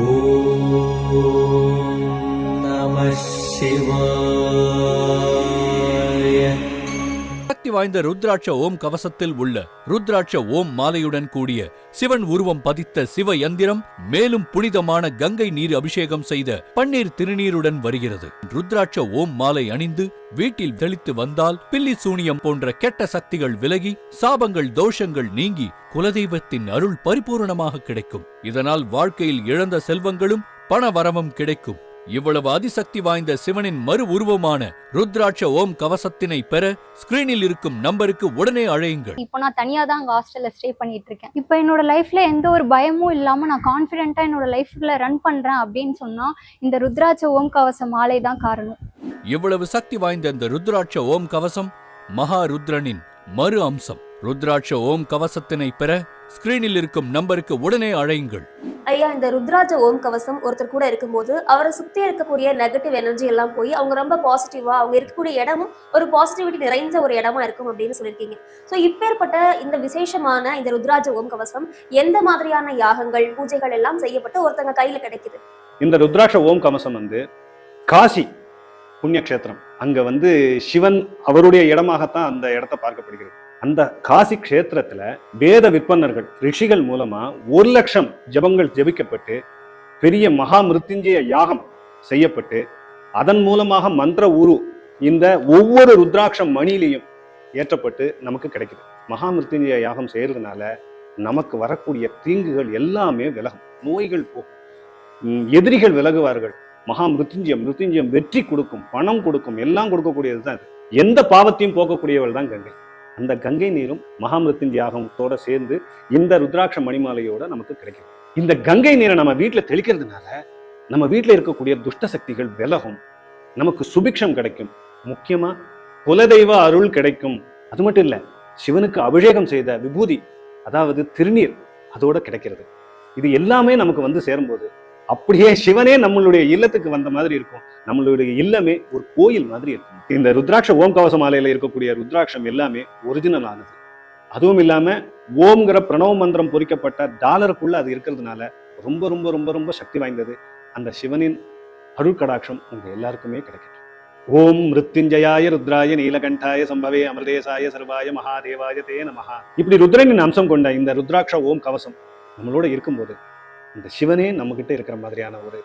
ஓம் நம சிவாய. சக்தி வாய்ந்த ருத்ராட்ச ஓம் கவசத்தில் உள்ள ருத்ராட்ச ஓம் மாலையுடன் கூடிய சிவன் உருவம் பதித்த சிவ யந்திரம் மேலும் புனிதமான கங்கை நீர் அபிஷேகம் செய்த பன்னீர் திருநீருடன் வருகிறது. ருத்ராட்ச ஓம் மாலை அணிந்து வீட்டில் தெளித்து வந்தால் பில்லி சூனியம் போன்ற கெட்ட சக்திகள் விலகி சாபங்கள் தோஷங்கள் நீங்கி குலதெய்வத்தின் அருள் பரிபூரணமாக கிடைக்கும். இதனால் வாழ்க்கையில் இழந்த செல்வங்களும் பண வரவும் கிடைக்கும். இவ்வளவு அதிசக்தி வாய்ந்த சிவனின் மறு உருவமான ருத்ராட்ச ஓம் கவசத்தினை பெற ஸ்கிரீனில் இருக்கும் நம்பருக்கு உடனே அழையுங்கள். இப்போ நான் தனியா தான் அங்க ஹாஸ்டல்ல ஸ்டே பண்ணிட்டு இருக்கேன். இப்போ என்னோட லைஃப்ல எந்த ஒரு பயமும் இல்லாம நான் கான்பிடென்ட்டா என்னோட லைஃப்ல ரன் பண்றேன் அப்படின்னு சொன்னா இந்த ருத்ராட்ச ஓம் கவச மாலை தான் காரணம். இவ்வளவு சக்தி வாய்ந்த இந்த ருத்ராட்ச ஓம் கவசம் மகா ருத்ரனின் மறு அம்சம். ருத்ராட்ச ஓம் கவசத்தினை பெற ஸ்கிரீனில் இருக்கும் நம்பருக்கு உடனே அழையுங்கள். ஐயா, இந்த ருத்ராட்ச ஓம் கவசம் ஒருத்தர் கூட இருக்கும்போது அவரை சுத்தி இருக்கக்கூடிய நெகட்டிவ் எனர்ஜி எல்லாம் போய் அவங்க ரொம்ப பாசிட்டிவா, அவங்க இருக்கக்கூடிய இடமும் ஒரு பாசிட்டிவிட்டி நிறைந்த ஒரு இடமா இருக்கும் அப்படின்னு சொல்லியிருக்கீங்க. ஸோ இப்பேற்பட்ட இந்த விசேஷமான இந்த ருத்ராட்ச ஓம் கவசம் எந்த மாதிரியான யாகங்கள் பூஜைகள் எல்லாம் செய்யப்பட்டு ஒருத்தங்க கையில கிடைக்குது? இந்த ருத்ராட்ச ஓம் கவசம் காசி புண்ணியக்ஷேத்திரம், அங்க சிவன் அவருடைய இடமாகத்தான் அந்த இடத்தை பார்க்கப்படுகிறது. அந்த காசி கஷேத்திரத்துல வேத விற்பனர்கள் ரிஷிகள் மூலமா 1,00,000 ஜபங்கள் ஜபிக்கப்பட்டு பெரிய மகா மிருத்யுஞ்சய யாகம் செய்யப்பட்டு அதன் மூலமாக மந்திர உரு இந்த ஒவ்வொரு ருத்ராட்சம் மணியிலையும் ஏற்றப்பட்டு நமக்கு கிடைக்குது. மகா மிருத்யுஞ்சய யாகம் செய்யறதுனால நமக்கு வரக்கூடிய தீங்குகள் எல்லாமே விலகும், நோய்கள் போகும், எதிரிகள் விலகுவார்கள். மகா மிருத்யுஞ்சயம் வெற்றி கொடுக்கும், பணம் கொடுக்கும், எல்லாம் கொடுக்கக்கூடியது தான் இது. எந்த பாவத்தையும் போக்கக்கூடியவள் தான் கங்கை. அந்த கங்கை நீரும் மகா மிருத்யுஞ்சய யாகத்தோட சேர்ந்து இந்த ருத்ராட்ச மணிமாலையோட நமக்கு கிடைக்கும். இந்த கங்கை நீரை நம்ம வீட்டுல தெளிக்கிறதுனால நம்ம வீட்டுல இருக்கக்கூடிய துஷ்ட சக்திகள் விலகும், நமக்கு சுபிக்ஷம் கிடைக்கும், முக்கியமா குலதெய்வ அருள் கிடைக்கும். அது மட்டும் இல்ல, சிவனுக்கு அபிஷேகம் செய்த விபூதி அதாவது திருநீர் அதோட கிடைக்கிறது. இது எல்லாமே நமக்கு சேரும்போது அப்படியே சிவனே நம்மளுடைய இல்லத்துக்கு வந்த மாதிரி இருக்கும். நம்மளுடைய இல்லமே ஒரு கோயில் மாதிரி இருக்கும். இந்த ருத்ராட்ச ஓம் கவச மாலையில இருக்கக்கூடிய ருத்ராட்சம் எல்லாமே ஒரிஜினல் ஆனது. அதுவும் இல்லாம ஓம்ங்கிற பிரணவ மந்திரம் பொறிக்கப்பட்ட டாலருக்குள்ள அது இருக்கிறதுனால ரொம்ப ரொம்ப ரொம்ப ரொம்ப சக்தி வாய்ந்தது. அந்த சிவனின் அருள் கடாட்சம் உங்க எல்லாருக்குமே கிடைக்கும். ஓம் மிருத்யுஞ்சயாய ருத்ராய நீலகண்டாய சம்பவே அமிர்தேசாய சர்வாய மகாதேவாய தே நமஹா. இப்படி ருத்ரனின் அம்சம் கொண்ட இந்த ருத்ராட்ச ஓம் கவசம் நம்மளோட இருக்கும்போது இந்த சிவனே நம்ம கிட்ட இருக்கிற மாதிரியான ஒரு